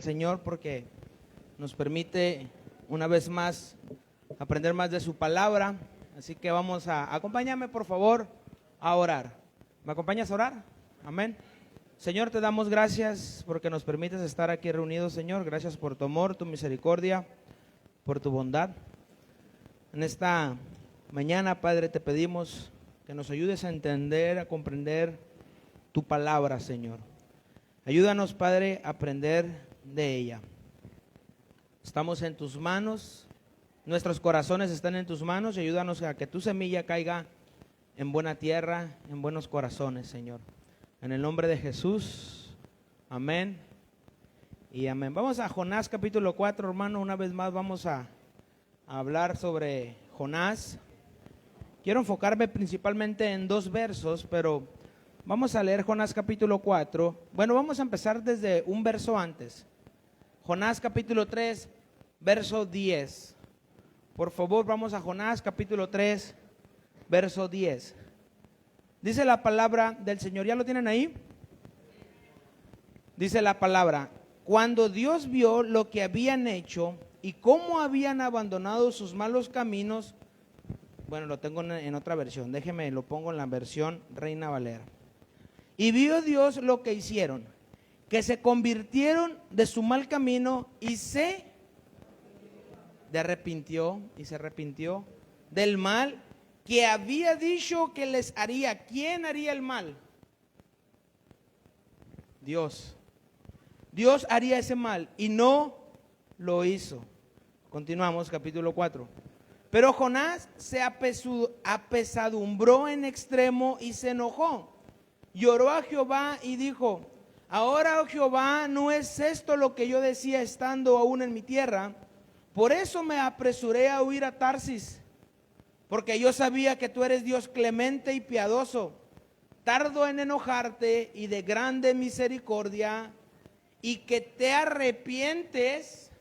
Señor, porque nos permite una vez más aprender más de su palabra. Así que vamos acompáñame por favor a orar. ¿Me acompañas a orar? Amén. Señor, te damos gracias porque nos permites estar aquí reunidos, Señor. Gracias por tu amor, tu misericordia, por tu bondad. En esta mañana, Padre, te pedimos que nos ayudes a entender, a comprender tu palabra, Señor. Ayúdanos, Padre, a aprender de ella. Estamos en tus manos, nuestros corazones están en tus manos y ayúdanos a que tu semilla caiga en buena tierra, en buenos corazones, Señor. En el nombre de Jesús, amén y amén. Vamos a Jonás capítulo 4, hermano. Una vez más vamos a hablar sobre Jonás. Quiero enfocarme principalmente en dos versos, pero vamos a leer Jonás capítulo 4. Bueno, vamos a empezar desde un verso antes. Jonás capítulo 3, verso 10. Por favor, vamos a Jonás capítulo 3, verso 10. Dice la palabra del Señor. ¿Ya lo tienen ahí? Dice la palabra: cuando Dios vio lo que habían hecho y cómo habían abandonado sus malos caminos. Bueno, lo tengo en otra versión. Déjeme, lo pongo en la versión Reina Valera. Y vio Dios lo que hicieron, que se convirtieron de su mal camino y se arrepintió del mal que había dicho que les haría. ¿Quién haría el mal? Dios. Dios haría ese mal y no lo hizo. Continuamos, capítulo 4. Pero Jonás se apesadumbró en extremo y se enojó. Lloró a Jehová y dijo: ahora, oh Jehová, ¿no es esto lo que yo decía estando aún en mi tierra? Por eso me apresuré a huir a Tarsis, porque yo sabía que tú eres Dios clemente y piadoso, tardo en enojarte y de grande misericordia, y que te arrepientes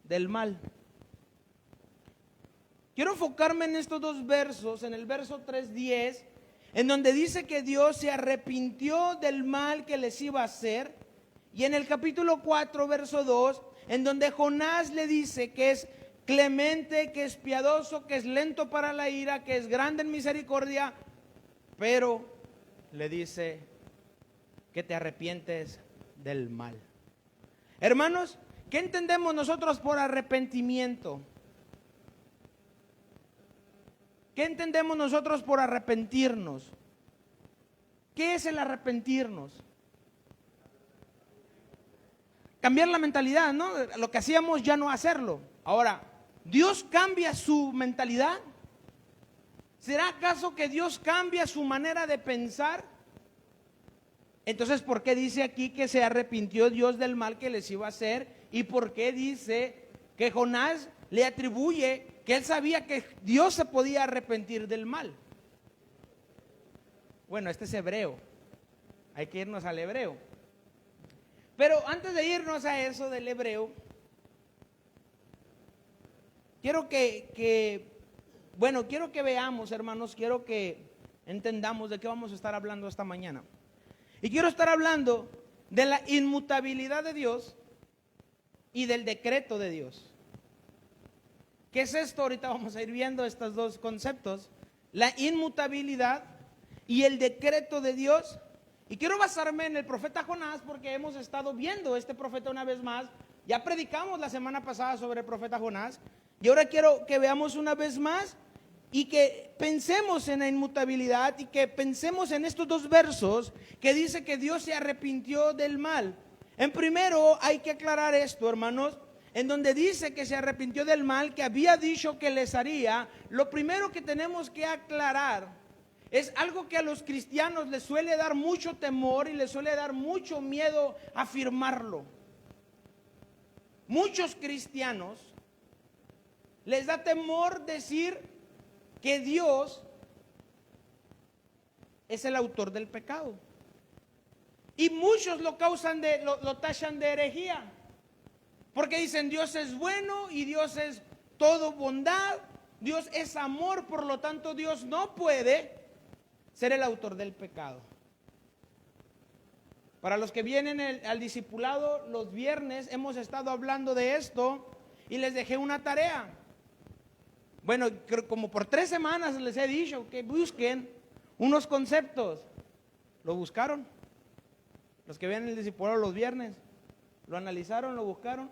del mal. Quiero enfocarme en estos dos versos, en el verso 3:10, en donde dice que Dios se arrepintió del mal que les iba a hacer, y en el capítulo 4, verso 2, en donde Jonás le dice que es clemente, que es piadoso, que es lento para la ira, que es grande en misericordia, pero le dice que te arrepientes del mal. Hermanos, ¿qué entendemos nosotros por arrepentimiento? ¿Qué entendemos nosotros por arrepentirnos? ¿Qué es el arrepentirnos? Cambiar la mentalidad, ¿no? Lo que hacíamos ya no hacerlo. Ahora, ¿Dios cambia su mentalidad? ¿Será acaso que Dios cambia su manera de pensar? Entonces, ¿por qué dice aquí que se arrepintió Dios del mal que les iba a hacer? ¿Y por qué dice que Jonás le atribuye que él sabía que Dios se podía arrepentir del mal? Bueno, este es hebreo. Hay que irnos al hebreo. Pero antes de irnos a eso del hebreo, quiero que veamos, hermanos, quiero que entendamos de qué vamos a estar hablando esta mañana. Y quiero estar hablando de la inmutabilidad de Dios y del decreto de Dios. ¿Qué es esto? Ahorita vamos a ir viendo estos dos conceptos, la inmutabilidad y el decreto de Dios. Y quiero basarme en el profeta Jonás porque hemos estado viendo este profeta una vez más. Ya predicamos la semana pasada sobre el profeta Jonás y ahora quiero que veamos una vez más y que pensemos en la inmutabilidad y que pensemos en estos dos versos que dice que Dios se arrepintió del mal. En primero hay que aclarar esto, hermanos. En donde dice que se arrepintió del mal que había dicho que les haría, lo primero que tenemos que aclarar es algo que a los cristianos les suele dar mucho temor y les suele dar mucho miedo afirmarlo. Muchos cristianos les da temor decir que Dios es el autor del pecado. Y muchos lo tachan de herejía. Porque dicen Dios es bueno y Dios es todo bondad, Dios es amor, por lo tanto Dios no puede ser el autor del pecado. Para los que vienen al discipulado, los viernes hemos estado hablando de esto y les dejé una tarea. Bueno, como por 3 semanas les he dicho que busquen unos conceptos. ¿Lo buscaron? Los que vienen al discipulado los viernes, ¿lo analizaron, lo buscaron?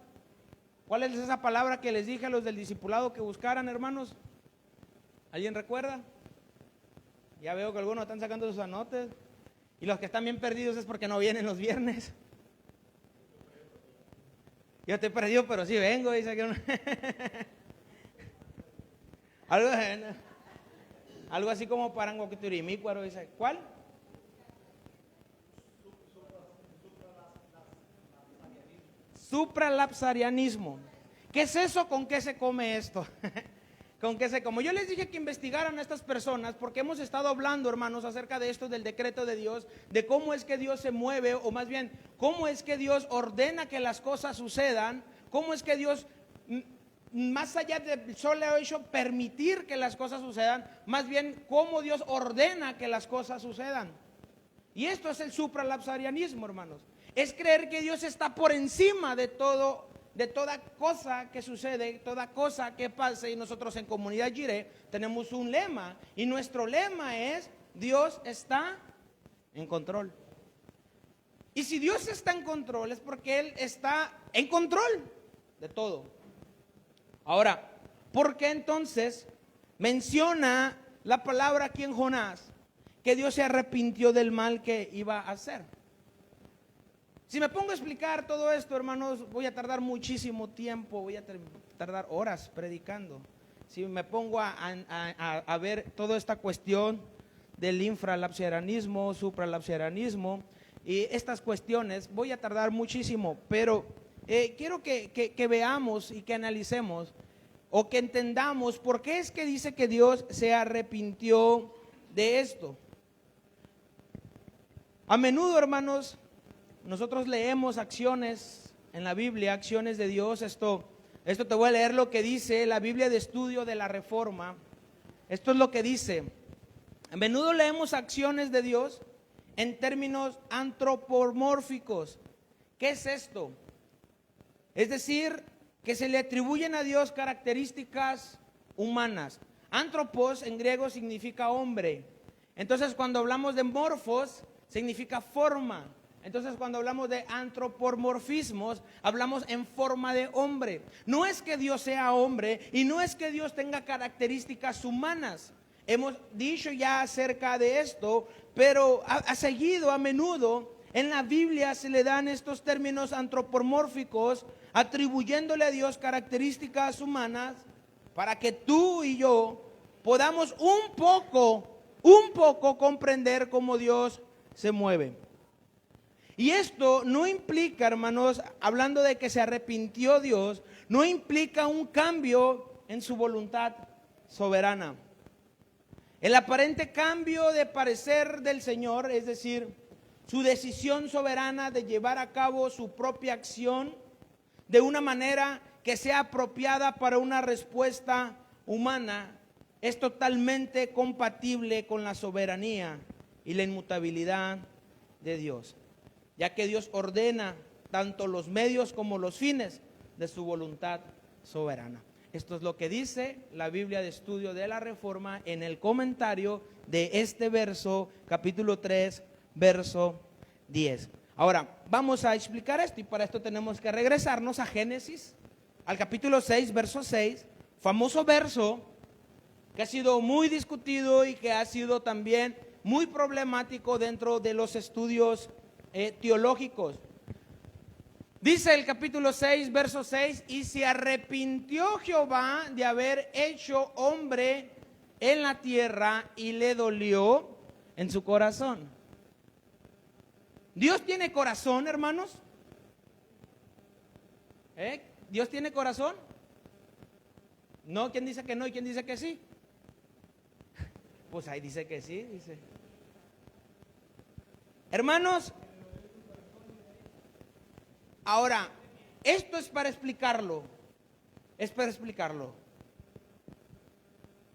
¿Cuál es esa palabra que les dije a los del discipulado que buscaran, hermanos? ¿Alguien recuerda? Ya veo que algunos están sacando sus anotes. Y los que están bien perdidos es porque no vienen los viernes. Yo estoy perdido, pero sí vengo, dice que algo así como Parangoquiturimícuaro, dice. ¿Cuál? Supralapsarianismo. ¿Qué es eso? ¿Con qué se come esto? ¿Con qué se come? Yo les dije que investigaran a estas personas porque hemos estado hablando, hermanos, acerca de esto del decreto de Dios, de cómo es que Dios se mueve, o más bien, cómo es que Dios ordena que las cosas sucedan, cómo es que Dios, más allá de solo hecho permitir que las cosas sucedan, más bien cómo Dios ordena que las cosas sucedan. Y esto es el supralapsarianismo, hermanos. Es creer que Dios está por encima de todo, de toda cosa que sucede, toda cosa que pase. Y nosotros en Comunidad Jireh tenemos un lema, y nuestro lema es: Dios está en control. Y si Dios está en control es porque Él está en control de todo. Ahora, ¿por qué entonces menciona la palabra aquí en Jonás que Dios se arrepintió del mal que iba a hacer? Si me pongo a explicar todo esto, hermanos, voy a tardar muchísimo tiempo, voy a tardar horas predicando. Si me pongo a ver toda esta cuestión del infralapsarianismo, supralapsarianismo y estas cuestiones, voy a tardar muchísimo, pero quiero que veamos y que analicemos o que entendamos por qué es que dice que Dios se arrepintió de esto. A menudo, hermanos, nosotros leemos acciones en la Biblia, acciones de Dios. Esto te voy a leer lo que dice la Biblia de Estudio de la Reforma. Esto es lo que dice. A menudo leemos acciones de Dios en términos antropomórficos. ¿Qué es esto? Es decir, que se le atribuyen a Dios características humanas. Antropos en griego significa hombre. Entonces, cuando hablamos de morfos, significa forma. Entonces, cuando hablamos de antropomorfismos, hablamos en forma de hombre. No es que Dios sea hombre y no es que Dios tenga características humanas. Hemos dicho ya acerca de esto, pero a menudo en la Biblia se le dan estos términos antropomórficos, atribuyéndole a Dios características humanas para que tú y yo podamos un poco comprender cómo Dios se mueve. Y esto no implica, hermanos, hablando de que se arrepintió Dios, no implica un cambio en su voluntad soberana. El aparente cambio de parecer del Señor, es decir, su decisión soberana de llevar a cabo su propia acción de una manera que sea apropiada para una respuesta humana, es totalmente compatible con la soberanía y la inmutabilidad de Dios, ya que Dios ordena tanto los medios como los fines de su voluntad soberana. Esto es lo que dice la Biblia de Estudio de la Reforma en el comentario de este verso, capítulo 3, verso 10. Ahora, vamos a explicar esto y para esto tenemos que regresarnos a Génesis, al capítulo 6, verso 6, famoso verso que ha sido muy discutido y que ha sido también muy problemático dentro de los estudios teológicos. Dice el capítulo 6, verso 6, y se arrepintió Jehová de haber hecho hombre en la tierra y le dolió en su corazón. ¿Dios tiene corazón, hermanos? ¿Dios tiene corazón? No, ¿quién dice que no y quién dice que sí? Pues ahí dice que sí, dice. Hermanos, ahora, esto es para explicarlo.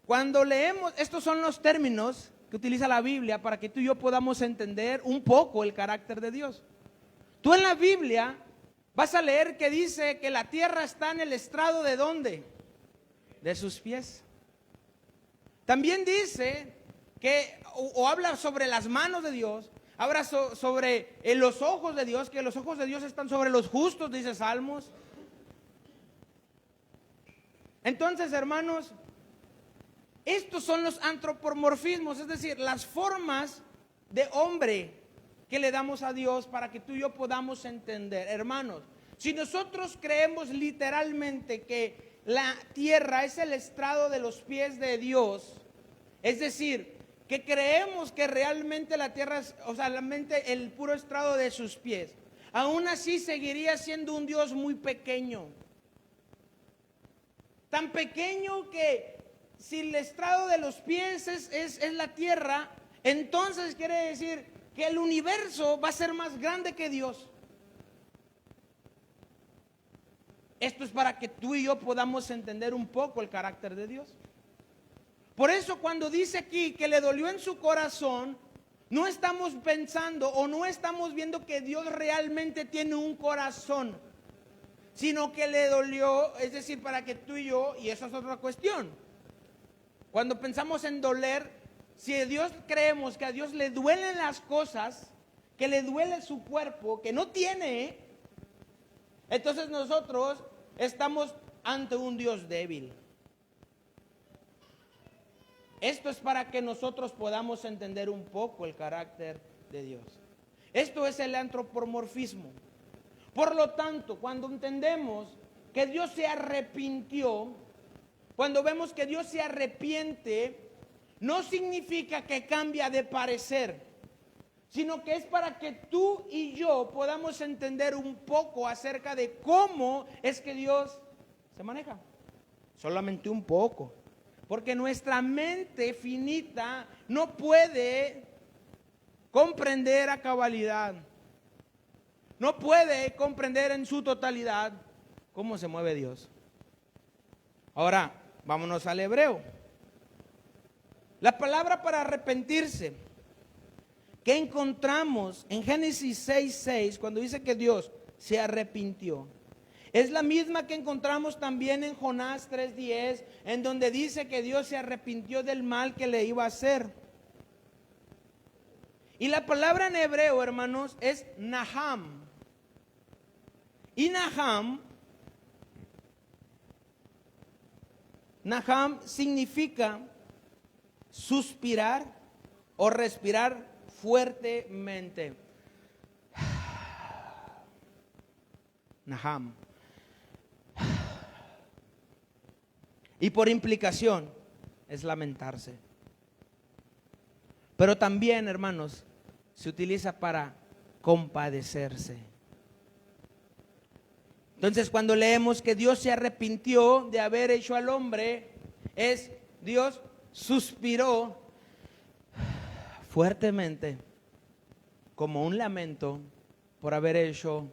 Cuando leemos, estos son los términos que utiliza la Biblia para que tú y yo podamos entender un poco el carácter de Dios. Tú en la Biblia vas a leer que dice que la tierra está en el estrado ¿de dónde? De sus pies. También dice que, o habla sobre las manos de Dios, habla sobre los ojos de Dios, que los ojos de Dios están sobre los justos, dice Salmos. Entonces, hermanos, estos son los antropomorfismos, es decir, las formas de hombre que le damos a Dios para que tú y yo podamos entender. Hermanos, si nosotros creemos literalmente que la tierra es el estrado de los pies de Dios, es decir, que creemos que realmente la tierra es, o sea, realmente el puro estrado de sus pies, aún así seguiría siendo un Dios muy pequeño. Tan pequeño que si el estrado de los pies es la tierra, entonces quiere decir que el universo va a ser más grande que Dios. Esto es para que tú y yo podamos entender un poco el carácter de Dios. Por eso cuando dice aquí que le dolió en su corazón, no estamos pensando o no estamos viendo que Dios realmente tiene un corazón, sino que le dolió, es decir, para que tú y yo, y eso es otra cuestión. Cuando pensamos en doler, si a Dios creemos que a Dios le duelen las cosas, que le duele su cuerpo, que no tiene, entonces nosotros estamos ante un Dios débil. Esto es para que nosotros podamos entender un poco el carácter de Dios. Esto es el antropomorfismo. Por lo tanto, cuando entendemos que Dios se arrepintió, cuando vemos que Dios se arrepiente, no significa que cambia de parecer, sino que es para que tú y yo podamos entender un poco acerca de cómo es que Dios se maneja. Solamente un poco. Porque nuestra mente finita no puede comprender a cabalidad. No puede comprender en su totalidad cómo se mueve Dios. Ahora, vámonos al hebreo. La palabra para arrepentirse que encontramos en Génesis 6:6, cuando dice que Dios se arrepintió, es la misma que encontramos también en Jonás 3:10, en donde dice que Dios se arrepintió del mal que le iba a hacer. Y la palabra en hebreo, hermanos, es Naham. Y Naham significa suspirar o respirar fuertemente. Naham. Y por implicación es lamentarse. Pero también, hermanos, se utiliza para compadecerse. Entonces, cuando leemos que Dios se arrepintió de haber hecho al hombre, es Dios suspiró fuertemente como un lamento por haber hecho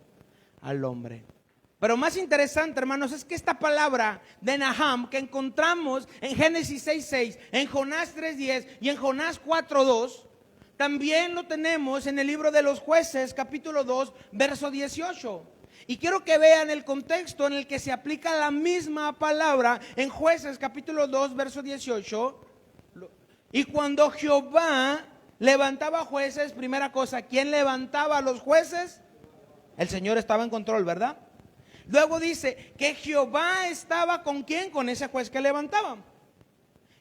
al hombre. Pero más interesante, hermanos, es que esta palabra de Naham que encontramos en Génesis 6:6, en Jonás 3:10 y en Jonás 4:2, también lo tenemos en el libro de los Jueces, capítulo 2, verso 18. Y quiero que vean el contexto en el que se aplica la misma palabra en Jueces, capítulo 2, verso 18. Y cuando Jehová levantaba jueces, primera cosa, ¿quién levantaba a los jueces? El Señor estaba en control, ¿verdad? Luego dice que Jehová estaba ¿con quién? Con ese juez que levantaba.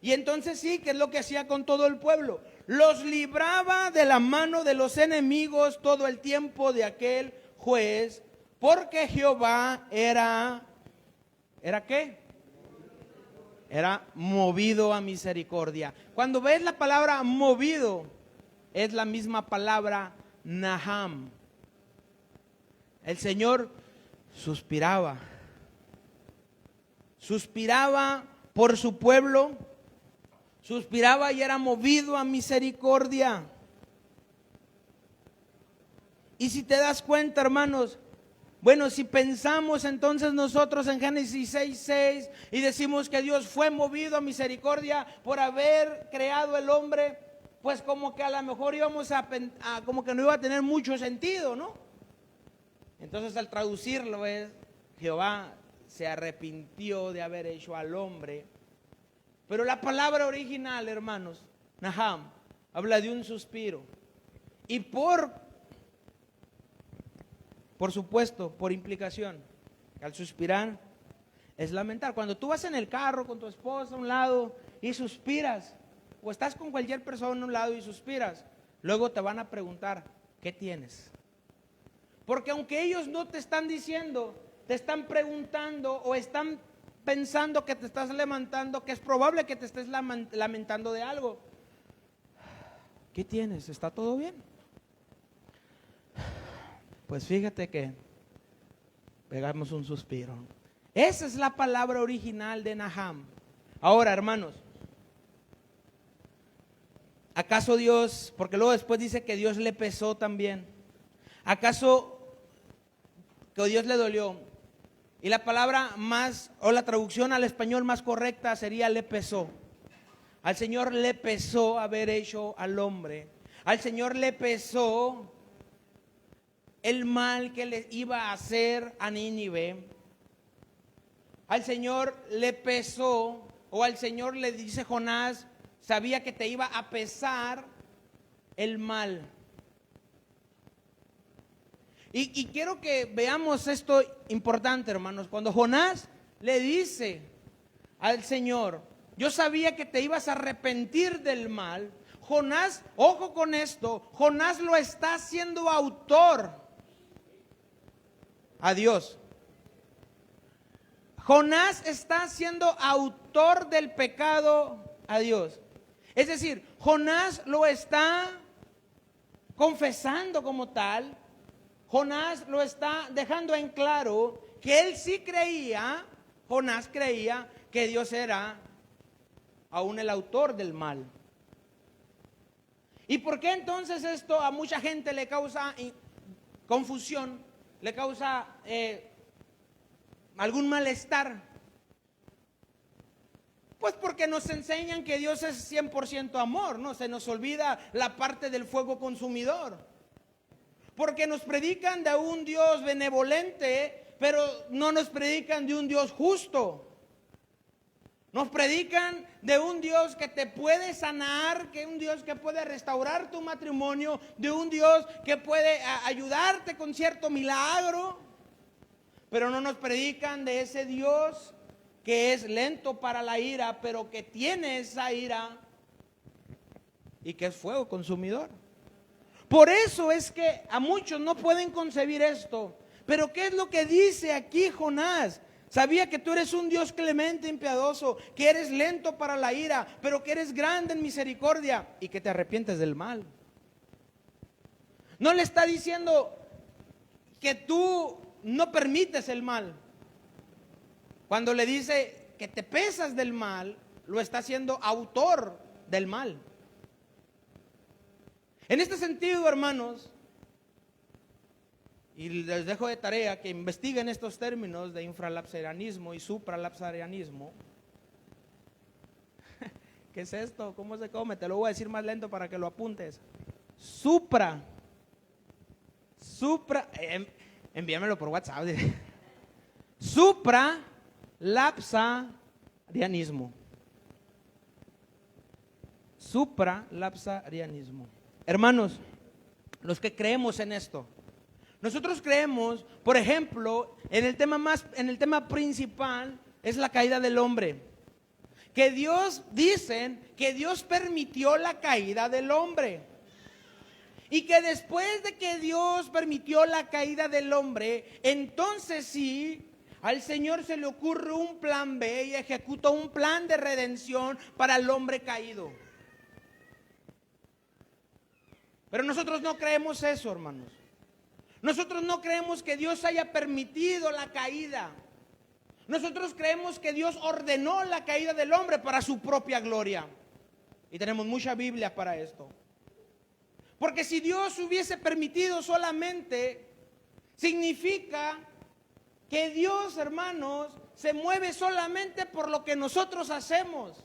Y entonces sí, ¿qué es lo que hacía con todo el pueblo? Los libraba de la mano de los enemigos todo el tiempo de aquel juez, porque Jehová ¿era qué? Era movido a misericordia. Cuando ves la palabra movido, es la misma palabra Naham. El Señor suspiraba por su pueblo, suspiraba y era movido a misericordia. Y si te das cuenta, hermanos, bueno, si pensamos entonces nosotros en Génesis 6:6 y decimos que Dios fue movido a misericordia por haber creado el hombre, pues como que a lo mejor íbamos como que no iba a tener mucho sentido, ¿no? Entonces al traducirlo es, Jehová se arrepintió de haber hecho al hombre. Pero la palabra original, hermanos, Naham, habla de un suspiro. Y por supuesto, por implicación, al suspirar es lamentar. Cuando tú vas en el carro con tu esposa a un lado y suspiras, o estás con cualquier persona a un lado y suspiras, luego te van a preguntar, ¿qué tienes? Porque aunque ellos no te están diciendo, te están preguntando o están pensando que te estás lamentando, que es probable que te estés lamentando de algo. ¿Qué tienes? ¿Está todo bien? Pues fíjate que pegamos un suspiro. Esa es la palabra original de Naham. Ahora, hermanos, ¿acaso Dios, porque luego después dice que Dios le pesó también? ¿Acaso que Dios le dolió? Y la palabra más, o la traducción al español más correcta sería le pesó. Al Señor le pesó haber hecho al hombre. Al Señor le pesó el mal que le iba a hacer a Nínive. Al Señor le pesó, o al Señor le dice Jonás, sabía que te iba a pesar el mal. Y quiero que veamos esto importante, hermanos. Cuando Jonás le dice al Señor, yo sabía que te ibas a arrepentir del mal. Jonás, ojo con esto, Jonás lo está haciendo autor a Dios. Jonás está siendo autor del pecado a Dios. Es decir, Jonás lo está confesando como tal. Jonás lo está dejando en claro que él sí creía, Jonás creía que Dios era aún el autor del mal. ¿Y por qué entonces esto a mucha gente le causa confusión, le causa algún malestar? Pues porque nos enseñan que Dios es 100% amor, ¿no? Se nos olvida la parte del fuego consumidor. Porque nos predican de un Dios benevolente, pero no nos predican de un Dios justo. Nos predican de un Dios que te puede sanar, que un Dios que puede restaurar tu matrimonio, de un Dios que puede ayudarte con cierto milagro. Pero no nos predican de ese Dios que es lento para la ira, pero que tiene esa ira y que es fuego consumidor. Por eso es que a muchos no pueden concebir esto. Pero ¿qué es lo que dice aquí Jonás? Sabía que tú eres un Dios clemente, impiadoso, que eres lento para la ira, pero que eres grande en misericordia y que te arrepientes del mal. No le está diciendo que tú no permites el mal. Cuando le dice que te pesas del mal, lo está haciendo autor del mal. En este sentido, hermanos, y les dejo de tarea que investiguen estos términos de infralapsarianismo y supralapsarianismo. ¿Qué es esto? ¿Cómo se come? Te lo voy a decir más lento para que lo apuntes. Envíamelo por WhatsApp. Supralapsarianismo. Supralapsarianismo. Hermanos, los que creemos en esto, nosotros creemos, por ejemplo, en el tema principal es la caída del hombre. Que dicen que Dios permitió la caída del hombre. Y que después de que Dios permitió la caída del hombre, entonces sí, al Señor se le ocurre un plan B y ejecuta un plan de redención para el hombre caído. Pero nosotros no creemos eso, hermanos. Nosotros no creemos que Dios haya permitido la caída. Nosotros creemos que Dios ordenó la caída del hombre para su propia gloria. Y tenemos mucha Biblia para esto. Porque si Dios hubiese permitido solamente, significa que Dios, hermanos, se mueve solamente por lo que nosotros hacemos.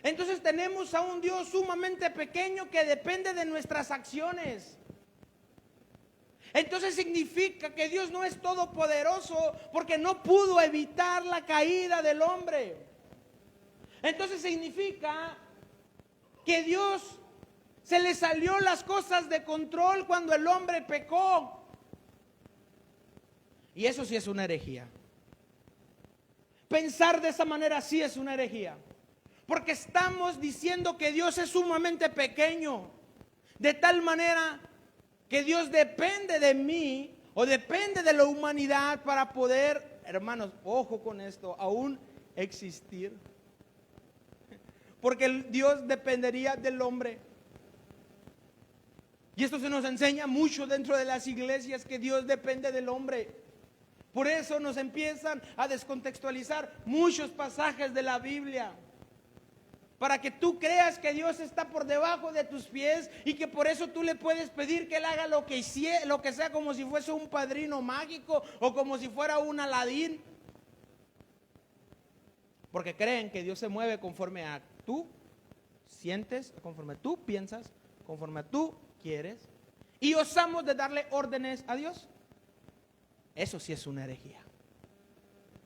Entonces tenemos a un Dios sumamente pequeño que depende de nuestras acciones. Entonces significa que Dios no es todopoderoso porque no pudo evitar la caída del hombre. Entonces significa que Dios se le salió las cosas de control cuando el hombre pecó. Y eso sí es una herejía. Pensar de esa manera sí es una herejía. Porque estamos diciendo que Dios es sumamente pequeño. De tal manera que Dios depende de mí o depende de la humanidad para poder, hermanos, ojo con esto, aún existir. Porque Dios dependería del hombre. Y esto se nos enseña mucho dentro de las iglesias, que Dios depende del hombre. Por eso nos empiezan a descontextualizar muchos pasajes de la Biblia, para que tú creas que Dios está por debajo de tus pies y que por eso tú le puedes pedir que Él haga lo que sea, como si fuese un padrino mágico o como si fuera un Aladín. Porque creen que Dios se mueve conforme a tú sientes, conforme tú piensas, conforme a tú quieres, y osamos de darle órdenes a Dios. Eso sí es una herejía.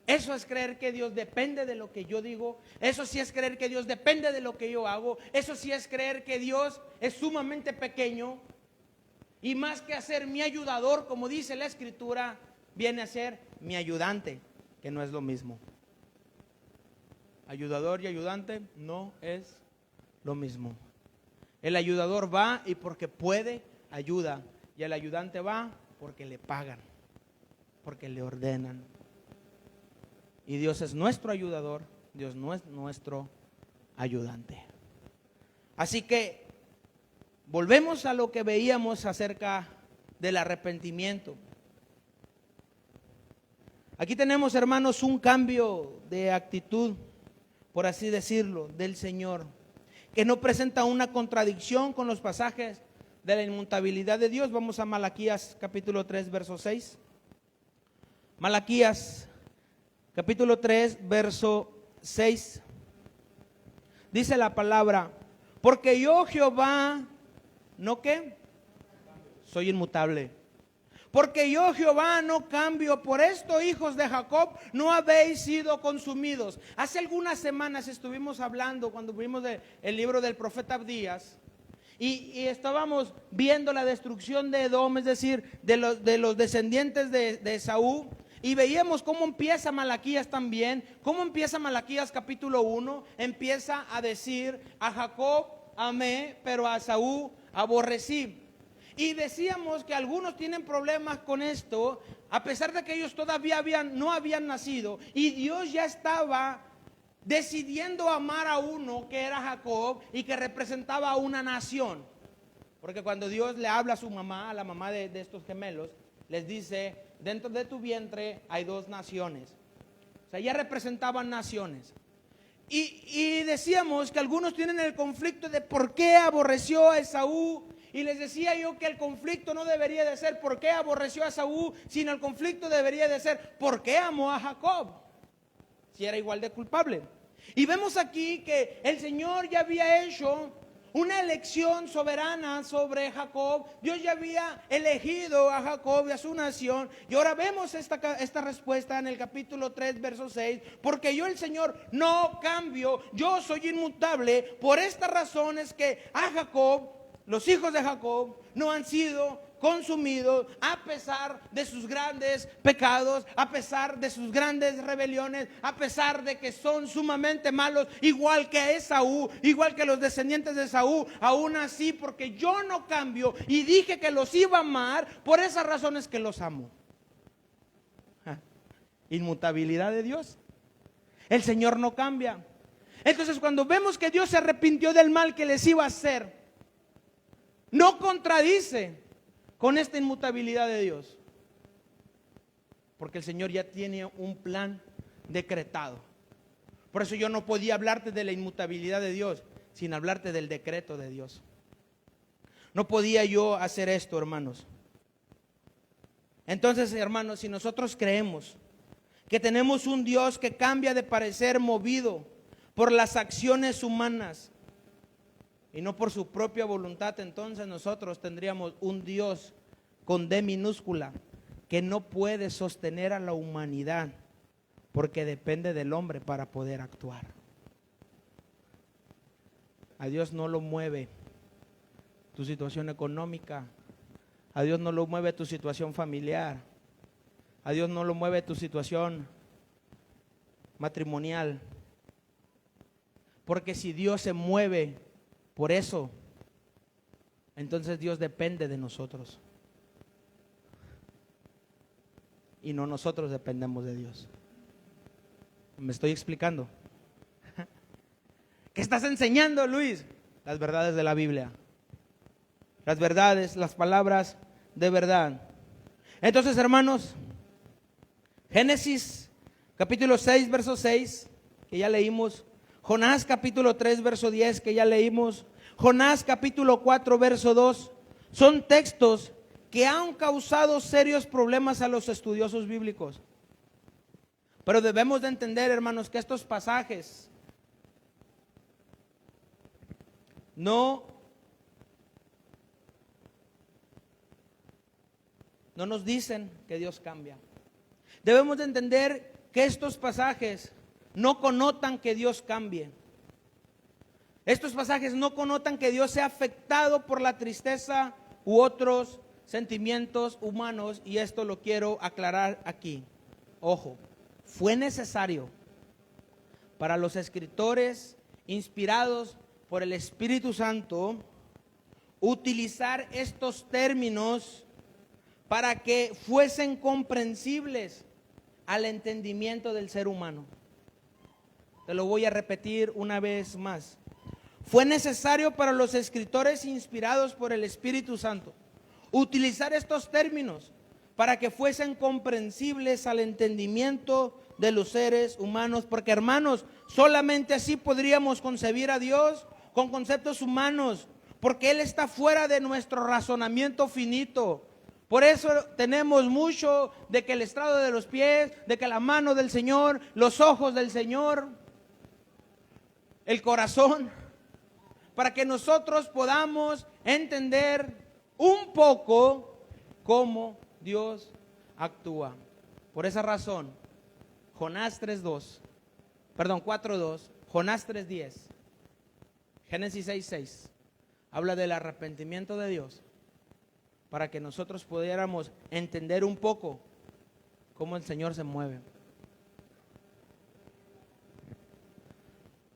Eso es creer que Dios depende de lo que yo digo. Eso sí es creer que Dios depende de lo que yo hago. Eso sí es creer que Dios es sumamente pequeño, y más que a ser mi ayudador, como dice la Escritura, viene a ser mi ayudante, que no es lo mismo. Ayudador y ayudante no es lo mismo. El ayudador va y porque puede, ayuda. Y el ayudante va porque le pagan, porque le ordenan. Y Dios es nuestro ayudador, Dios no es nuestro ayudante. Así que volvemos a lo que veíamos acerca del arrepentimiento. Aquí tenemos, hermanos, un cambio de actitud, por así decirlo, del Señor, que no presenta una contradicción con los pasajes de la inmutabilidad de Dios. Vamos a Malaquías capítulo 3, verso 6. Malaquías capítulo 3, verso 6. Dice la palabra: porque yo, Jehová, ¿no qué? Soy inmutable. Porque yo, Jehová, no cambio. Por esto, hijos de Jacob, no habéis sido consumidos. Hace algunas semanas estuvimos hablando, cuando vimos el libro del profeta Abdías, y estábamos viendo la destrucción de Edom, es decir, de los descendientes de Esaú. Y veíamos cómo empieza Malaquías también, cómo empieza Malaquías capítulo 1, empieza a decir: a Jacob amé, pero a Esaú aborrecí. Y decíamos que algunos tienen problemas con esto, a pesar de que ellos todavía no habían nacido, y Dios ya estaba decidiendo amar a uno que era Jacob y que representaba a una nación. Porque cuando Dios le habla a su mamá, a la mamá de estos gemelos, les dice: dentro de tu vientre hay dos naciones. O sea, ya representaban naciones. Y decíamos que algunos tienen el conflicto de por qué aborreció a Esaú. Y les decía yo que el conflicto no debería de ser por qué aborreció a Esaú, sino el conflicto debería de ser por qué amó a Jacob, si era igual de culpable. Y vemos aquí que el Señor ya había hecho una elección soberana sobre Jacob. Dios ya había elegido a Jacob y a su nación. Y ahora vemos esta respuesta en el capítulo 3, verso 6. Porque yo, el Señor, no cambio, yo soy inmutable. Por esta razón es que a Jacob, los hijos de Jacob, no han sido consumidos a pesar de sus grandes pecados, a pesar de sus grandes rebeliones, a pesar de que son sumamente malos, igual que Esaú, igual que los descendientes de Esaú. Aún así, porque yo no cambio y dije que los iba a amar, por esas razones que los amo. Inmutabilidad de Dios. El Señor no cambia. Entonces, cuando vemos que Dios se arrepintió del mal que les iba a hacer, no contradice con esta inmutabilidad de Dios, porque el Señor ya tiene un plan decretado. Por eso yo no podía hablarte de la inmutabilidad de Dios sin hablarte del decreto de Dios. No podía yo hacer esto, hermanos. Entonces, hermanos, si nosotros creemos que tenemos un Dios que cambia de parecer movido por las acciones humanas y no por su propia voluntad, entonces nosotros tendríamos un Dios con D minúscula, que no puede sostener a la humanidad porque depende del hombre para poder actuar. A Dios no lo mueve tu situación económica, a Dios no lo mueve tu situación familiar, a Dios no lo mueve tu situación matrimonial, porque si Dios se mueve por eso, entonces Dios depende de nosotros y no nosotros dependemos de Dios. ¿Me estoy explicando? ¿Qué estás enseñando, Luis? Las verdades de la Biblia, las verdades, las palabras de verdad. Entonces, hermanos, Génesis capítulo 6, verso 6, que ya leímos. Jonás capítulo 3, verso 10, que ya leímos. Jonás capítulo 4, verso 2. Son textos que han causado serios problemas a los estudiosos bíblicos. Pero debemos de entender, hermanos, que estos pasajes no nos dicen que Dios cambia. Debemos de entender que estos pasajes no connotan que Dios cambie. Estos pasajes no connotan que Dios sea afectado por la tristeza u otros sentimientos humanos, y esto lo quiero aclarar aquí. Ojo, fue necesario para los escritores inspirados por el Espíritu Santo utilizar estos términos para que fuesen comprensibles al entendimiento del ser humano. Te lo voy a repetir una vez más. Fue necesario para los escritores inspirados por el Espíritu Santo utilizar estos términos para que fuesen comprensibles al entendimiento de los seres humanos, porque, hermanos, solamente así podríamos concebir a Dios con conceptos humanos, porque Él está fuera de nuestro razonamiento finito. Por eso tenemos mucho de que el estrado de los pies, de que la mano del Señor, los ojos del Señor, el corazón, para que nosotros podamos entender un poco cómo Dios actúa. Por esa razón, Jonás 4:2, Jonás 3:10, Génesis 6:6, habla del arrepentimiento de Dios, para que nosotros pudiéramos entender un poco cómo el Señor se mueve.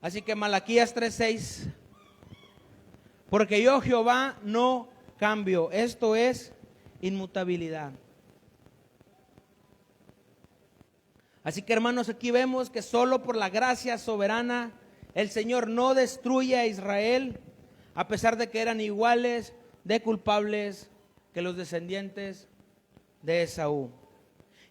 Así que Malaquías 3:6, porque yo Jehová no cambio, esto es inmutabilidad. Así que, hermanos, aquí vemos que solo por la gracia soberana el Señor no destruye a Israel, a pesar de que eran iguales de culpables que los descendientes de Esaú.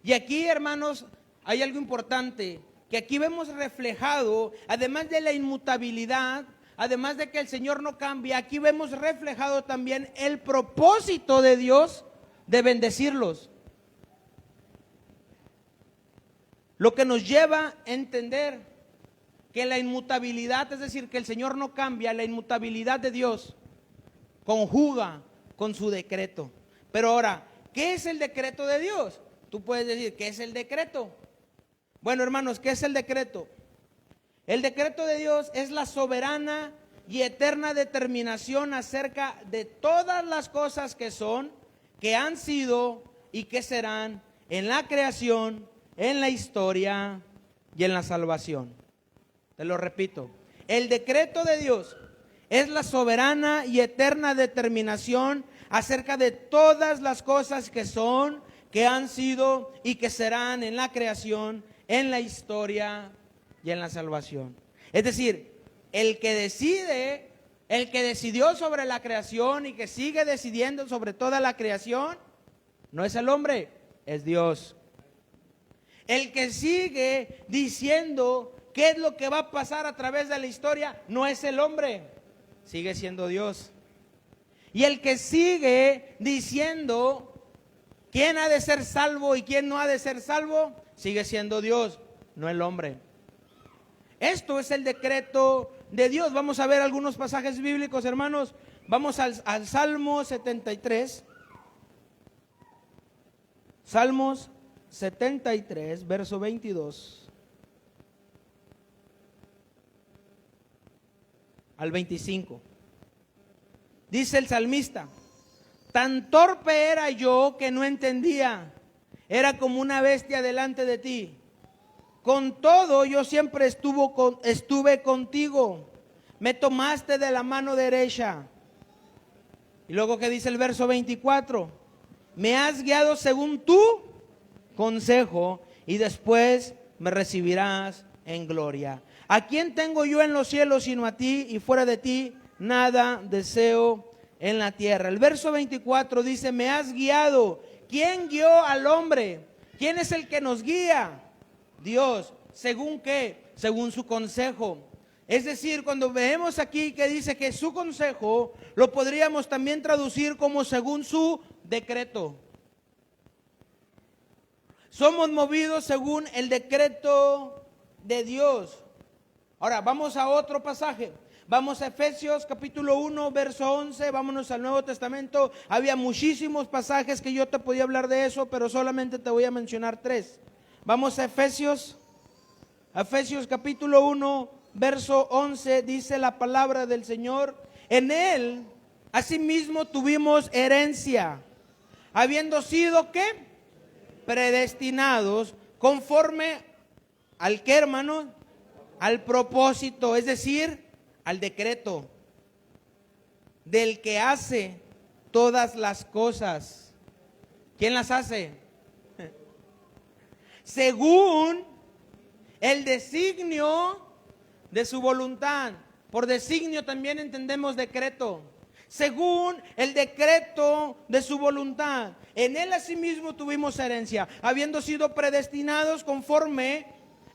Y aquí, hermanos, hay algo importante, que aquí vemos reflejado, además de la inmutabilidad, además de que el Señor no cambia, aquí vemos reflejado también el propósito de Dios de bendecirlos. Lo que nos lleva a entender que la inmutabilidad, es decir, que el Señor no cambia, la inmutabilidad de Dios conjuga con su decreto. Pero ahora, ¿qué es el decreto de Dios? Tú puedes decir, ¿qué es el decreto? Bueno, hermanos, ¿qué es el decreto? El decreto de Dios es la soberana y eterna determinación acerca de todas las cosas que son, que han sido y que serán en la creación, en la historia y en la salvación. Te lo repito, el decreto de Dios es la soberana y eterna determinación acerca de todas las cosas que son, que han sido y que serán en la creación, en la historia y en la salvación. Es decir, el que decide, el que decidió sobre la creación y que sigue decidiendo sobre toda la creación, no es el hombre, es Dios. El que sigue diciendo qué es lo que va a pasar a través de la historia, no es el hombre, sigue siendo Dios. Y el que sigue diciendo quién ha de ser salvo y quién no ha de ser salvo, sigue siendo Dios, no el hombre. Esto es el decreto de Dios. Vamos a ver algunos pasajes bíblicos, hermanos. Vamos al Salmo 73. Salmos 73, verso 22 al 25. Dice el salmista: tan torpe era yo que no entendía, era como una bestia delante de ti. Con todo yo siempre estuve contigo, me tomaste de la mano derecha. Y luego que dice el verso 24: me has guiado según tu consejo y después me recibirás en gloria. ¿A quién tengo yo en los cielos sino a ti? Y fuera de ti nada deseo en la tierra. El verso 24 dice: me has guiado. ¿Quién guió al hombre? ¿Quién es el que nos guía? Dios. ¿Según qué? Según su consejo. Es decir, cuando vemos aquí que dice que su consejo, lo podríamos también traducir como según su decreto. Somos movidos según el decreto de Dios. Ahora vamos a otro pasaje. Vamos a Efesios capítulo 1, verso 11. Vámonos al Nuevo Testamento. Había muchísimos pasajes que yo te podía hablar de eso, pero solamente te voy a mencionar 3. Vamos a Efesios capítulo 1, verso 11. Dice la palabra del Señor: en él asimismo tuvimos herencia, habiendo sido ¿qué? Predestinados conforme al ¿qué, hermano? Al propósito, es decir, al decreto del que hace todas las cosas. ¿Quién las hace? Según el designio de su voluntad. Por designio también entendemos decreto. Según el decreto de su voluntad. En él asimismo tuvimos herencia, habiendo sido predestinados conforme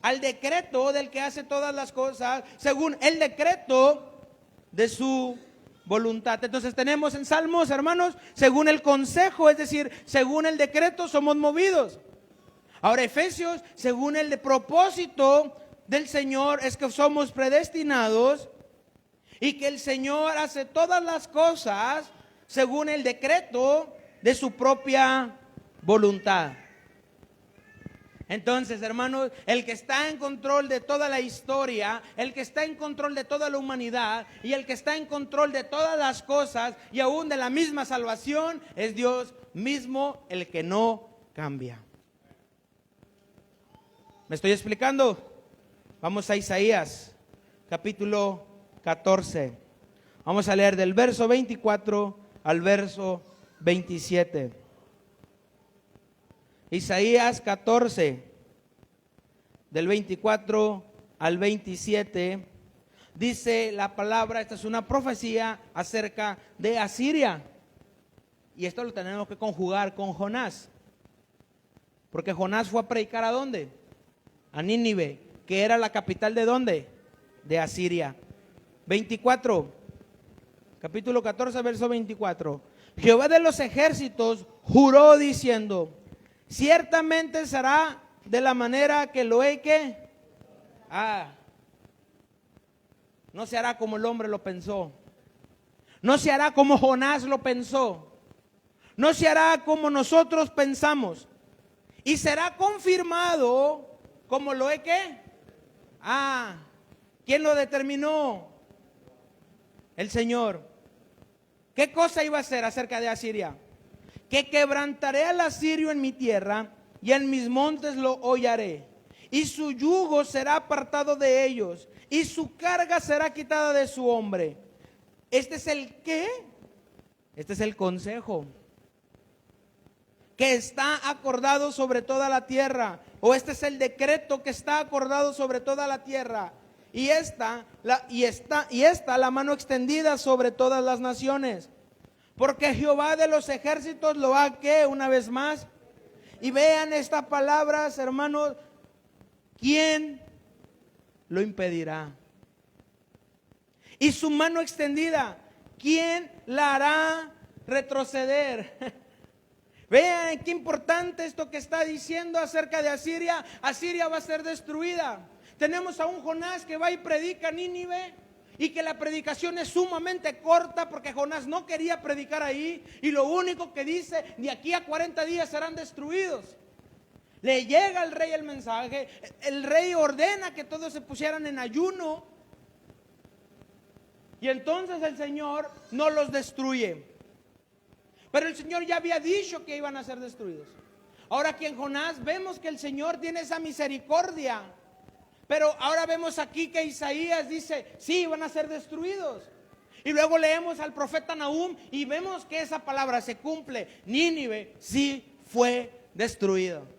al decreto del que hace todas las cosas, según el decreto de su voluntad. Entonces tenemos en Salmos, hermanos, según el consejo, es decir, según el decreto somos movidos. Ahora Efesios, según el de propósito del Señor, es que somos predestinados y que el Señor hace todas las cosas según el decreto de su propia voluntad. Entonces, hermanos, el que está en control de toda la historia, el que está en control de toda la humanidad y el que está en control de todas las cosas y aún de la misma salvación es Dios mismo, el que no cambia. ¿Me estoy explicando? Vamos a Isaías, capítulo 14. Vamos a leer del verso 24 al verso 27. Isaías 14, del 24 al 27, dice la palabra, esta es una profecía acerca de Asiria. Y esto lo tenemos que conjugar con Jonás. Porque Jonás fue a predicar ¿a dónde? A Nínive, que era la capital ¿de dónde? De Asiria. 24, capítulo 14, verso 24. Jehová de los ejércitos juró diciendo: ciertamente será de la manera que lo he que. No se hará como el hombre lo pensó. No se hará como Jonás lo pensó. No se hará como nosotros pensamos. Y será confirmado como lo he que. ¿Quién lo determinó? El Señor. ¿Qué cosa iba a hacer acerca de Asiria? Que quebrantaré al asirio en mi tierra y en mis montes lo hollaré, y su yugo será apartado de ellos y su carga será quitada de su hombre. Este es el ¿qué? Este es el consejo que está acordado sobre toda la tierra, o este es el decreto que está acordado sobre toda la tierra, y esta la mano extendida sobre todas las naciones. Porque Jehová de los ejércitos lo ha que una vez más. Y vean estas palabras, hermanos. ¿Quién lo impedirá? Y su mano extendida, ¿quién la hará retroceder? Vean qué importante esto que está diciendo acerca de Asiria. Asiria va a ser destruida. Tenemos a un Jonás que va y predica a Nínive. y que la predicación es sumamente corta porque Jonás no quería predicar ahí y lo único que dice, de aquí a 40 días serán destruidos. Le llega al rey el mensaje, el rey ordena que todos se pusieran en ayuno y entonces el Señor no los destruye. Pero el Señor ya había dicho que iban a ser destruidos. Ahora aquí en Jonás vemos que el Señor tiene esa misericordia. Pero ahora vemos aquí que Isaías dice, sí, van a ser destruidos. Y luego leemos al profeta Nahum y vemos que esa palabra se cumple. Nínive sí fue destruido.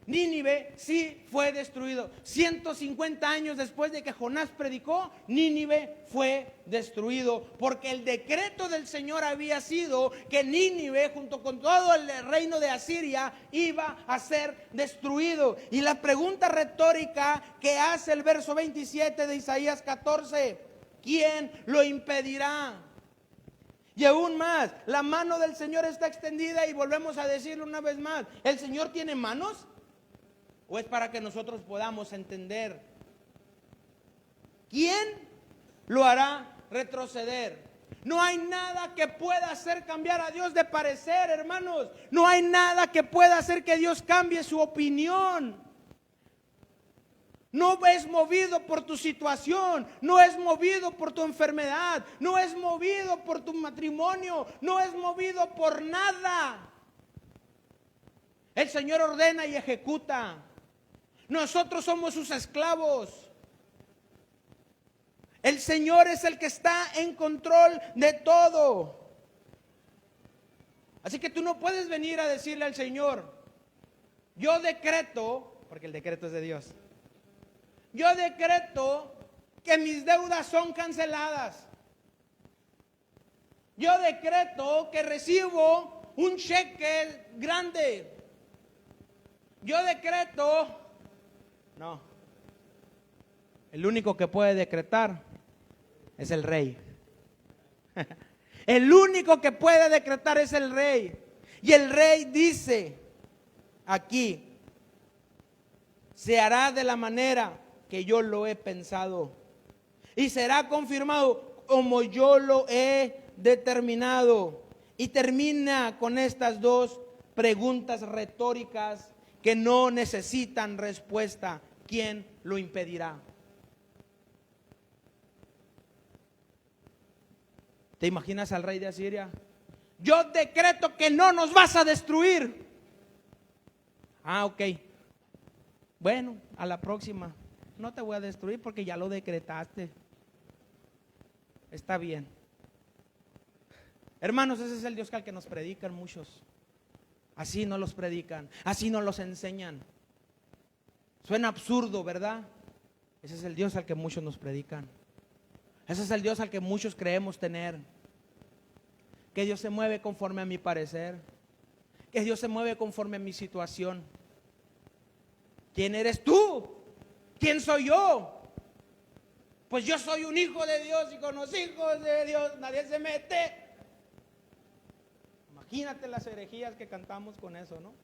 Nínive sí fue destruido. 150 años después de que Jonás predicó, Nínive fue destruido. Porque el decreto del Señor había sido que Nínive, junto con todo el reino de Asiria, iba a ser destruido. Y la pregunta retórica que hace el verso 27 de Isaías 14, ¿quién lo impedirá? Y aún más, la mano del Señor está extendida y volvemos a decirlo una vez más, ¿el Señor tiene manos? ¿O es para que nosotros podamos entender? ¿Quién lo hará retroceder? No hay nada que pueda hacer cambiar a Dios de parecer, hermanos. No hay nada que pueda hacer que Dios cambie su opinión. No es movido por tu situación, no es movido por tu enfermedad, no es movido por tu matrimonio, no es movido por nada. El Señor ordena y ejecuta. Nosotros somos sus esclavos. El Señor es el que está en control de todo. Así que tú no puedes venir a decirle al Señor, yo decreto, porque el decreto es de Dios, yo decreto que mis deudas son canceladas. Yo decreto que recibo un cheque grande. Yo decreto. No. El único que puede decretar es el rey. El único que puede decretar es el rey. Y el rey dice aquí, se hará de la manera que yo lo he pensado y será confirmado como yo lo he determinado. Y termina con estas dos preguntas retóricas que no necesitan respuesta. ¿Quién lo impedirá? ¿Te imaginas al rey de Asiria? Yo decreto que no nos vas a destruir. Ah, ok. Bueno, a la próxima. No te voy a destruir porque ya lo decretaste. Está bien. Hermanos, ese es el Dios al que nos predican muchos. Así no los predican, así no los enseñan. Suena absurdo, ¿verdad? Ese es el Dios al que muchos nos predican. Ese es el Dios al que muchos creemos tener. Que Dios se mueve conforme a mi parecer. Que Dios se mueve conforme a mi situación. ¿Quién eres tú? ¿Quién soy yo? Pues yo soy un hijo de Dios y con los hijos de Dios nadie se mete. Imagínate las herejías que cantamos con eso, ¿no?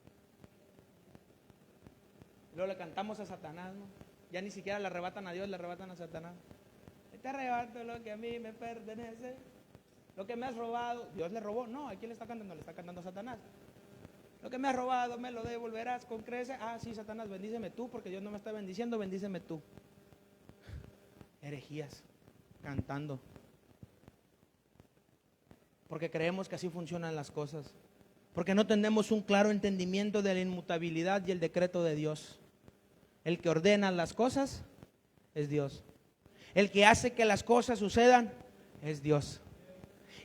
Luego le cantamos a Satanás, ¿no? Ya ni siquiera le arrebatan a Dios, le arrebatan a Satanás. Te arrebato lo que a mí me pertenece, lo que me has robado. Dios le robó, no, ¿a quién le está cantando? Le está cantando a Satanás. Lo que me has robado me lo devolverás con creces. Ah, sí, Satanás, bendíceme tú, porque Dios no me está bendiciendo, bendíceme tú. Herejías, cantando. Porque creemos que así funcionan las cosas. Porque no tenemos un claro entendimiento de la inmutabilidad y el decreto de Dios. El que ordena las cosas es Dios. El que hace que las cosas sucedan es Dios.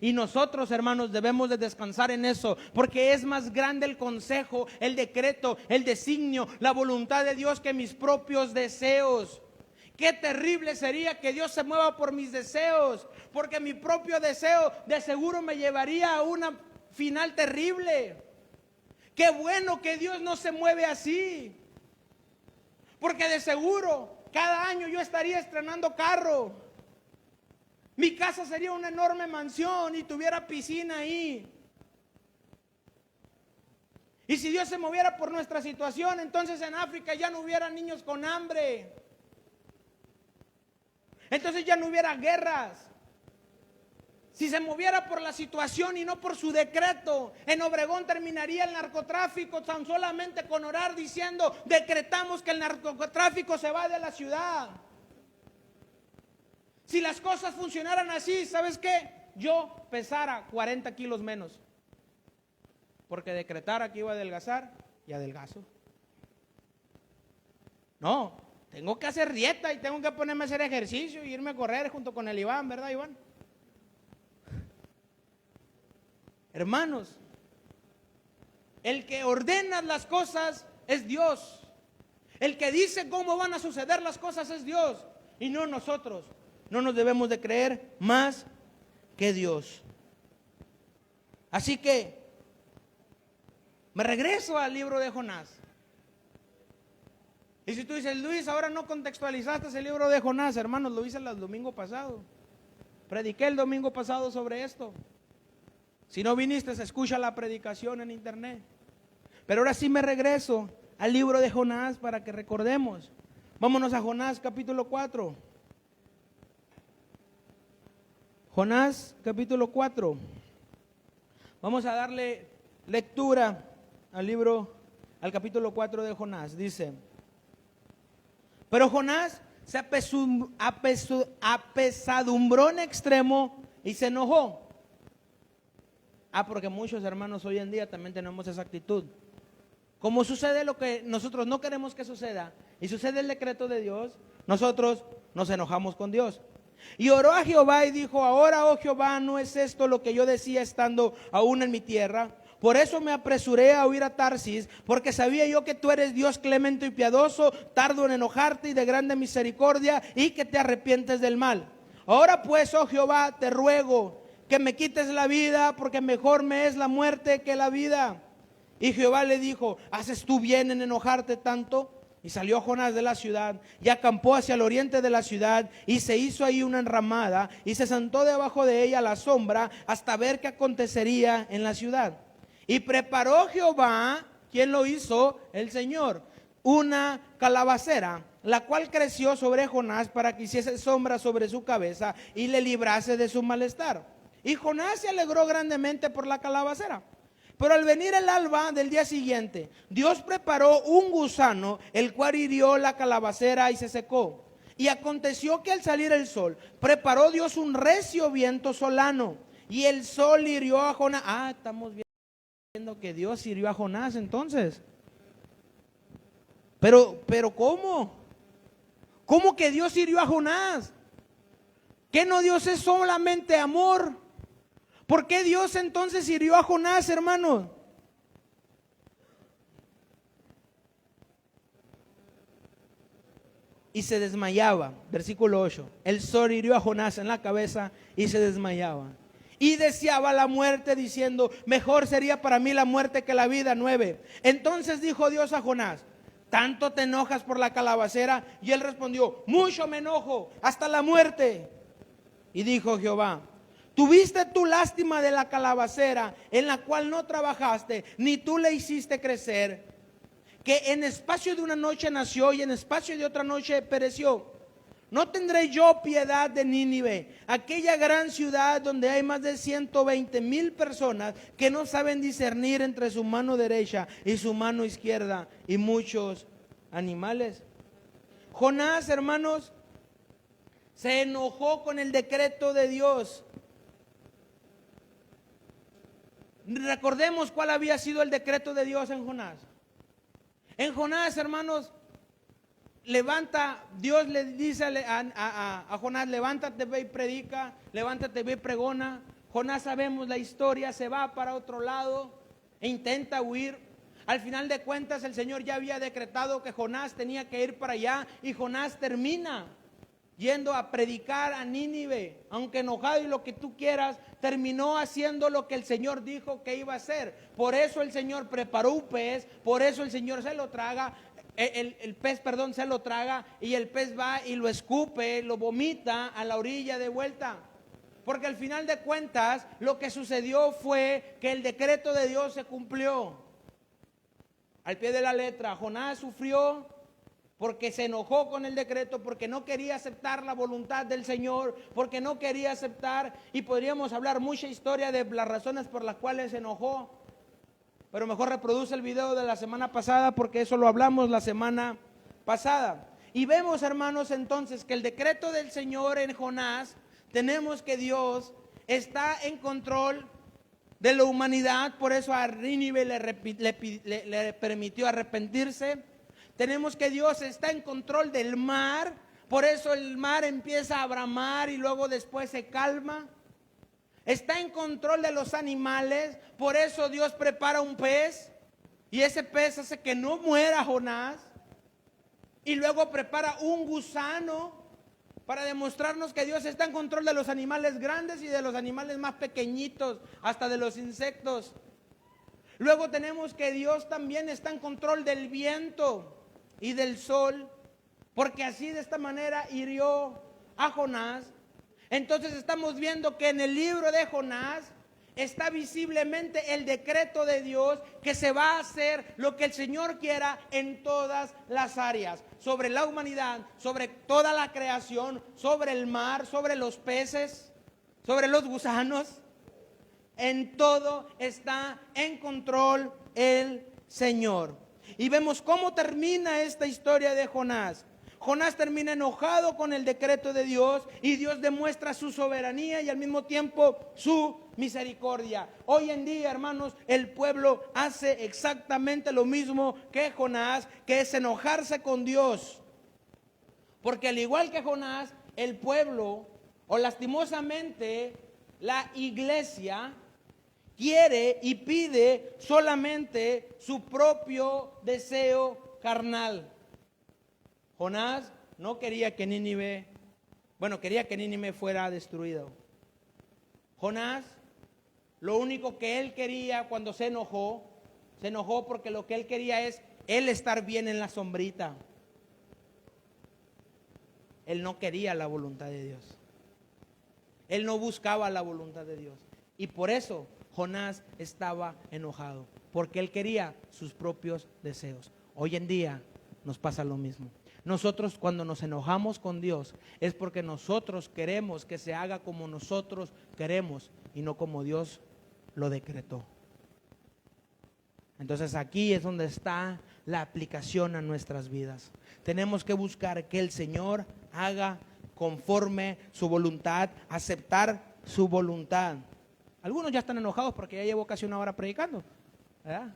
Y nosotros, hermanos, debemos de descansar en eso, porque es más grande el consejo, el decreto, el designio, la voluntad de Dios que mis propios deseos. Qué terrible sería que Dios se mueva por mis deseos, porque mi propio deseo de seguro me llevaría a una final terrible. Qué bueno que Dios no se mueve así, porque de seguro cada año yo estaría estrenando carro. Mi casa sería una enorme mansión y tuviera piscina ahí. Y si Dios se moviera por nuestra situación, entonces en África ya no hubiera niños con hambre. entonces ya no hubiera guerras. Si se moviera por la situación y no por su decreto, en Obregón terminaría el narcotráfico tan solamente con orar diciendo, decretamos que el narcotráfico se va de la ciudad. Si las cosas funcionaran así, ¿sabes qué? Yo pesara 40 kilos menos, porque decretara que iba a adelgazar y adelgazo. No, tengo que hacer dieta y tengo que ponerme a hacer ejercicio y irme a correr junto con el Iván, ¿verdad, Iván? Hermanos, el que ordena las cosas es Dios. El que dice cómo van a suceder las cosas es Dios y no nosotros. No nos debemos de creer más que Dios. Así que me regreso al libro de Jonás. Y si tú dices, Luis, ahora no contextualizaste el libro de Jonás, hermanos, lo hice el domingo pasado. Prediqué el domingo pasado sobre esto. Si no viniste, se escucha la predicación en internet. Pero ahora sí me regreso al libro de Jonás para que recordemos. Vámonos a Jonás capítulo 4. Jonás capítulo 4. Vamos a darle lectura al libro, al capítulo 4 de Jonás. Dice, pero Jonás se apesadumbró en extremo y se enojó. Porque muchos hermanos hoy en día también tenemos esa actitud. Como sucede lo que nosotros no queremos que suceda y sucede el decreto de Dios, nosotros nos enojamos con Dios. Y oró a Jehová y dijo, ahora, oh Jehová, ¿no es esto lo que yo decía estando aún en mi tierra? Por eso me apresuré a huir a Tarsis, porque sabía yo que tú eres Dios clemente y piadoso, tardo en enojarte y de grande misericordia, y que te arrepientes del mal. Ahora pues, oh Jehová, te ruego que me quites la vida, porque mejor me es la muerte que la vida. Y Jehová le dijo, ¿haces tú bien en enojarte tanto? Y salió Jonás de la ciudad y acampó hacia el oriente de la ciudad y se hizo ahí una enramada y se sentó debajo de ella a la sombra hasta ver qué acontecería en la ciudad. Y preparó Jehová, ¿quién lo hizo? El Señor, una calabacera, la cual creció sobre Jonás para que hiciese sombra sobre su cabeza y le librase de su malestar. Y Jonás se alegró grandemente por la calabacera. Pero al venir el alba del día siguiente, Dios preparó un gusano, el cual hirió la calabacera y se secó. Y aconteció que al salir el sol, preparó Dios un recio viento solano, y el sol hirió a Jonás. Estamos viendo que Dios hirió a Jonás entonces. Pero ¿cómo? ¿Cómo que Dios hirió a Jonás? ¿Que no Dios es solamente amor? ¿Por qué Dios entonces hirió a Jonás, hermanos? Y se desmayaba, versículo 8. El sol hirió a Jonás en la cabeza y se desmayaba. Y deseaba la muerte diciendo, mejor sería para mí la muerte que la vida. 9. Entonces dijo Dios a Jonás, ¿tanto te enojas por la calabacera? Y él respondió, mucho me enojo, hasta la muerte. Y dijo Jehová, ¿tuviste tú lástima de la calabacera en la cual no trabajaste, ni tú le hiciste crecer, que en espacio de una noche nació y en espacio de otra noche pereció? ¿No tendré yo piedad de Nínive, aquella gran ciudad donde hay más de 120,000 personas que no saben discernir entre su mano derecha y su mano izquierda y muchos animales? Jonás, hermanos, se enojó con el decreto de Dios. Recordemos cuál había sido el decreto de Dios en Jonás. En Jonás, hermanos, Dios le dice a Jonás, levántate, ve y predica, levántate, ve y pregona. Jonás, sabemos la historia, se va para otro lado e intenta huir. Al final de cuentas, el Señor ya había decretado que Jonás tenía que ir para allá y Jonás termina yendo a predicar a Nínive, aunque enojado y lo que tú quieras, terminó haciendo lo que el Señor dijo que iba a hacer. Por eso el Señor preparó un pez, por eso el Señor se lo traga, el pez se lo traga, y el pez va y lo escupe, lo vomita a la orilla de vuelta. Porque al final de cuentas, lo que sucedió fue que el decreto de Dios se cumplió. Al pie de la letra, Jonás sufrió porque se enojó con el decreto, porque no quería aceptar la voluntad del Señor, porque no quería aceptar, y podríamos hablar mucha historia de las razones por las cuales se enojó, pero mejor reproduce el video de la semana pasada, porque eso lo hablamos la semana pasada. Y vemos, hermanos, entonces que el decreto del Señor en Jonás, tenemos que Dios está en control de la humanidad, por eso a Nínive le permitió arrepentirse. Tenemos que Dios está en control del mar, por eso el mar empieza a bramar y luego después se calma. Está en control de los animales, por eso Dios prepara un pez y ese pez hace que no muera Jonás. Y luego prepara un gusano para demostrarnos que Dios está en control de los animales grandes y de los animales más pequeñitos, hasta de los insectos. Luego tenemos que Dios también está en control del viento y del sol, porque así de esta manera hirió a Jonás. Entonces estamos viendo que en el libro de Jonás está visiblemente el decreto de Dios, que se va a hacer lo que el Señor quiera en todas las áreas, sobre la humanidad, sobre toda la creación, sobre el mar, sobre los peces, sobre los gusanos. En todo está en control el Señor. Y vemos cómo termina esta historia de Jonás. Jonás termina enojado con el decreto de Dios y Dios demuestra su soberanía y al mismo tiempo su misericordia. Hoy en día, hermanos, el pueblo hace exactamente lo mismo que Jonás, que es enojarse con Dios. Porque al igual que Jonás, el pueblo, o lastimosamente la iglesia, quiere y pide solamente su propio deseo carnal. Jonás no quería que Nínive, quería que Nínive fuera destruido. Jonás, lo único que él quería cuando se enojó porque lo que él quería es él estar bien en la sombrita. Él no quería la voluntad de Dios. Él no buscaba la voluntad de Dios. Y por eso Jonás estaba enojado, porque él quería sus propios deseos. Hoy en día nos pasa lo mismo. Nosotros cuando nos enojamos con Dios es porque nosotros queremos que se haga como nosotros queremos y no como Dios lo decretó. Entonces aquí es donde está la aplicación a nuestras vidas. Tenemos que buscar que el Señor haga conforme su voluntad, aceptar su voluntad. Algunos ya están enojados porque ya llevo casi una hora predicando, ¿verdad?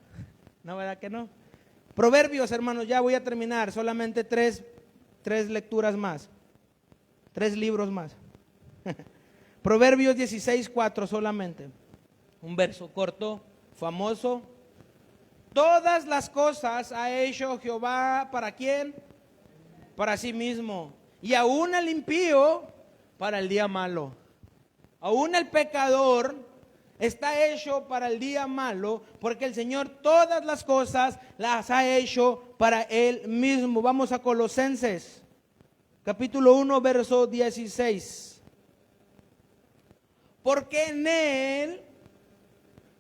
¿No, verdad que no? Proverbios, hermanos, ya voy a terminar. Solamente tres lecturas más. 3 libros más. Proverbios 16:4 solamente. Un verso corto, famoso. Todas las cosas ha hecho Jehová, ¿para quién? Para sí mismo. Y aún el impío para el día malo. Aún el pecador está hecho para el día malo, porque el Señor todas las cosas las ha hecho para Él mismo. Vamos a Colosenses, capítulo 1, verso 16. Porque en Él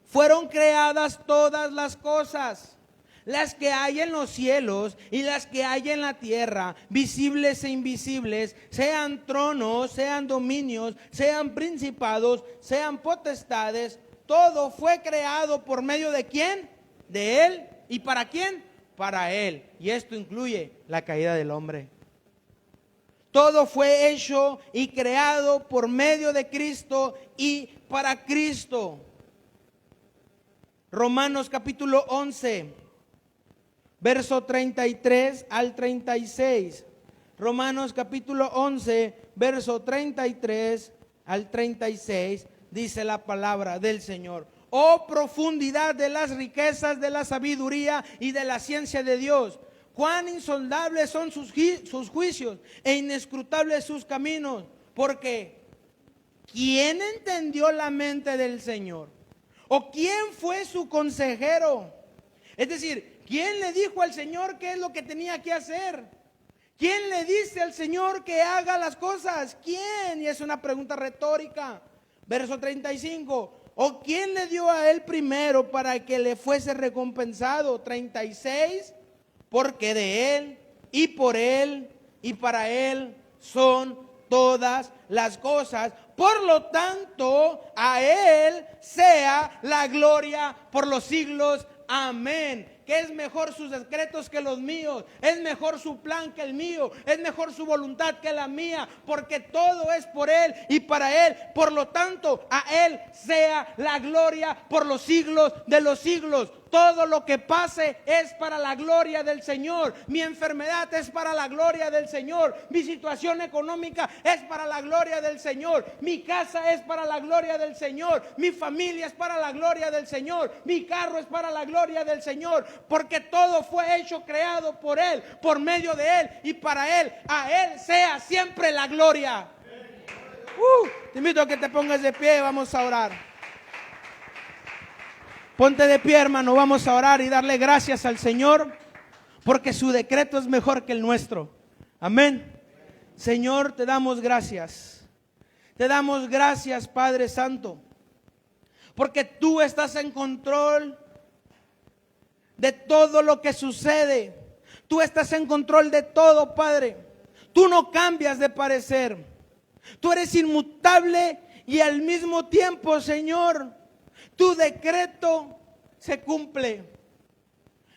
fueron creadas todas las cosas, las que hay en los cielos y las que hay en la tierra, visibles e invisibles, sean tronos, sean dominios, sean principados, sean potestades. Todo fue creado por medio de ¿quién? De Él. ¿Y para quién? Para Él. Y esto incluye la caída del hombre. Todo fue hecho y creado por medio de Cristo y para Cristo. Romanos capítulo 11, verso 33 al 36. Romanos capítulo 11, verso 33 al 36, dice la palabra del Señor. Oh profundidad de las riquezas de la sabiduría y de la ciencia de Dios. Cuán insondables son sus juicios e inescrutables sus caminos. Porque ¿quién entendió la mente del Señor? ¿O quién fue su consejero? Es decir, ¿quién le dijo al Señor qué es lo que tenía que hacer? ¿Quién le dice al Señor que haga las cosas? ¿Quién? Y es una pregunta retórica. Verso 35. ¿O quién le dio a él primero para que le fuese recompensado? 36. Porque de Él y por Él y para Él son todas las cosas. Por lo tanto, a Él sea la gloria por los siglos. Amén. Que es mejor sus decretos que los míos, es mejor su plan que el mío, es mejor su voluntad que la mía, porque todo es por Él y para Él. Por lo tanto, a Él sea la gloria por los siglos de los siglos. Todo lo que pase es para la gloria del Señor. Mi enfermedad es para la gloria del Señor. Mi situación económica es para la gloria del Señor. Mi casa es para la gloria del Señor. Mi familia es para la gloria del Señor. Mi carro es para la gloria del Señor. Porque todo fue hecho, creado por Él, por medio de Él y para Él. A Él sea siempre la gloria. Te invito a que te pongas de pie, vamos a orar. Ponte de pie, hermano, vamos a orar y darle gracias al Señor, porque su decreto es mejor que el nuestro. Amén. Señor, te damos gracias. Te damos gracias, Padre Santo, porque tú estás en control de todo lo que sucede. Tú estás en control de todo, Padre. Tú no cambias de parecer. Tú eres inmutable y al mismo tiempo, Señor, tu decreto se cumple.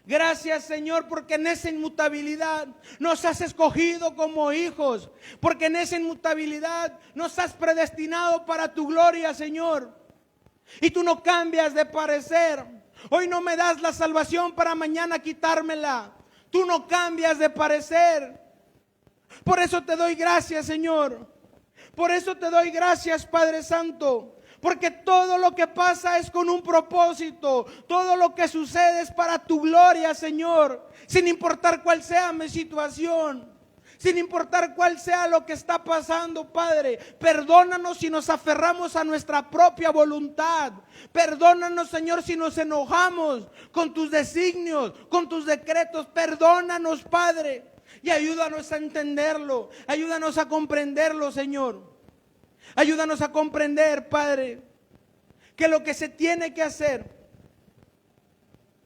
Gracias, Señor, porque en esa inmutabilidad nos has escogido como hijos, porque en esa inmutabilidad nos has predestinado para tu gloria, Señor. Y tú no cambias de parecer. Hoy no me das la salvación para mañana quitármela. Tú no cambias de parecer. Por eso te doy gracias, Señor. Por eso te doy gracias, Padre Santo. Porque todo lo que pasa es con un propósito. Todo lo que sucede es para tu gloria, Señor. Sin importar cuál sea mi situación. Sin importar cuál sea lo que está pasando, Padre. Perdónanos si nos aferramos a nuestra propia voluntad. Perdónanos, Señor, si nos enojamos con tus designios, con tus decretos. Perdónanos, Padre. Y ayúdanos a entenderlo. Ayúdanos a comprenderlo, Señor. Ayúdanos a comprender, Padre, que lo que se tiene que hacer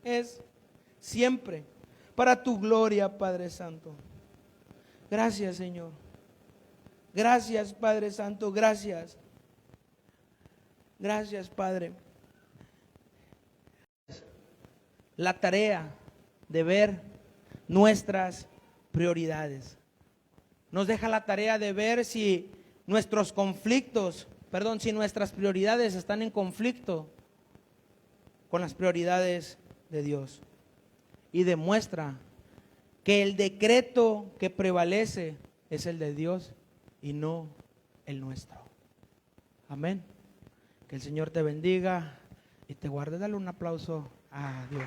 es siempre para tu gloria, Padre Santo. Gracias, Señor. Gracias, Padre Santo. Gracias. Gracias, Padre. La tarea de ver nuestras prioridades. Nos deja la tarea de ver si nuestros conflictos, si nuestras prioridades están en conflicto con las prioridades de Dios. Y demuestra que el decreto que prevalece es el de Dios y no el nuestro. Amén. Que el Señor te bendiga y te guarde. Dale un aplauso a Dios.